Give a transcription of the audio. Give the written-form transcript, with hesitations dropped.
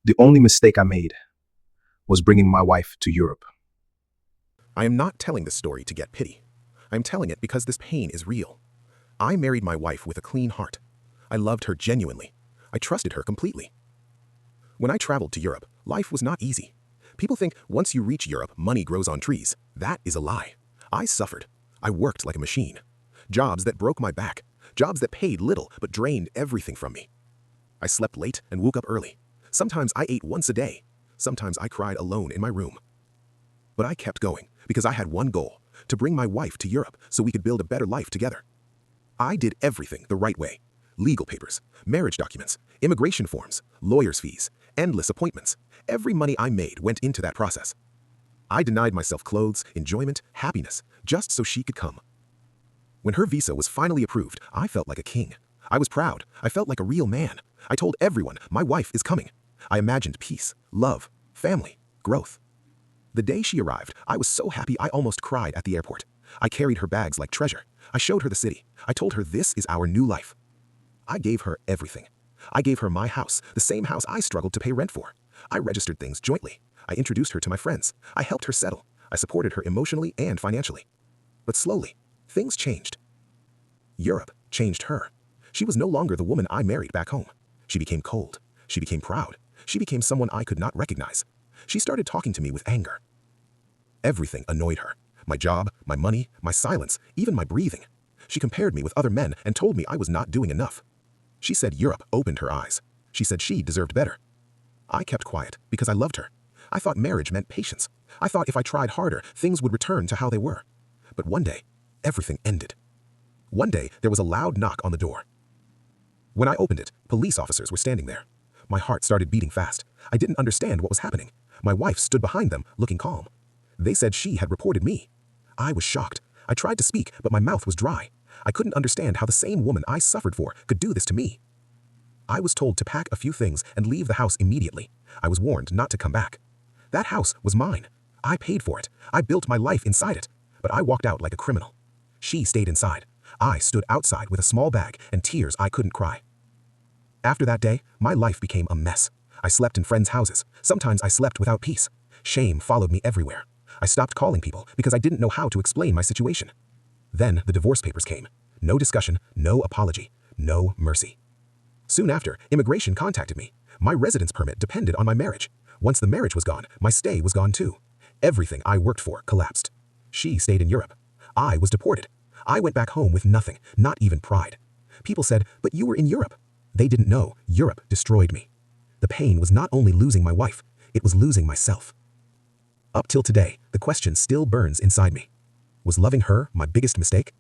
The only mistake I made was bringing my wife to Europe. I am not telling this story to get pity. I am telling it because this pain is real. I married my wife with a clean heart. I loved her genuinely. I trusted her completely. When I traveled to Europe, life was not easy. People think once you reach Europe, money grows on trees. That is a lie. I suffered. I worked like a machine. Jobs that broke my back. Jobs that paid little but drained everything from me. I slept late and woke up early. Sometimes I ate once a day. Sometimes I cried alone in my room. But I kept going because I had one goal: to bring my wife to Europe so we could build a better life together. I did everything the right way. Legal papers, marriage documents, immigration forms, lawyers' fees, endless appointments. Every money I made went into that process. I denied myself clothes, enjoyment, happiness, just so she could come. When her visa was finally approved, I felt like a king. I was proud. I felt like a real man. I told everyone, my wife is coming. I imagined peace, love, family, growth. The day she arrived, I was so happy I almost cried at the airport. I carried her bags like treasure. I showed her the city. I told her this is our new life. I gave her everything. I gave her my house, the same house I struggled to pay rent for. I registered things jointly. I introduced her to my friends. I helped her settle. I supported her emotionally and financially. But slowly, things changed. Europe changed her. She was no longer the woman I married back home. She became cold. She became proud. She became someone I could not recognize. She started talking to me with anger. Everything annoyed her. My job, my money, my silence, even my breathing. She compared me with other men and told me I was not doing enough. She said Europe opened her eyes. She said she deserved better. I kept quiet because I loved her. I thought marriage meant patience. I thought if I tried harder, things would return to how they were. But one day, everything ended. One day, there was a loud knock on the door. When I opened it, police officers were standing there. My heart started beating fast. I didn't understand what was happening. My wife stood behind them, looking calm. They said she had reported me. I was shocked. I tried to speak, but my mouth was dry. I couldn't understand how the same woman I suffered for could do this to me. I was told to pack a few things and leave the house immediately. I was warned not to come back. That house was mine. I paid for it. I built my life inside it. But I walked out like a criminal. She stayed inside. I stood outside with a small bag and tears I couldn't cry. After that day, my life became a mess. I slept in friends' houses. Sometimes I slept without peace. Shame followed me everywhere. I stopped calling people because I didn't know how to explain my situation. Then the divorce papers came. No discussion, no apology, no mercy. Soon after, immigration contacted me. My residence permit depended on my marriage. Once the marriage was gone, my stay was gone too. Everything I worked for collapsed. She stayed in Europe. I was deported. I went back home with nothing, not even pride. People said, "But you were in Europe." They didn't know Europe destroyed me. The pain was not only losing my wife, it was losing myself. Up till today, the question still burns inside me. Was loving her my biggest mistake?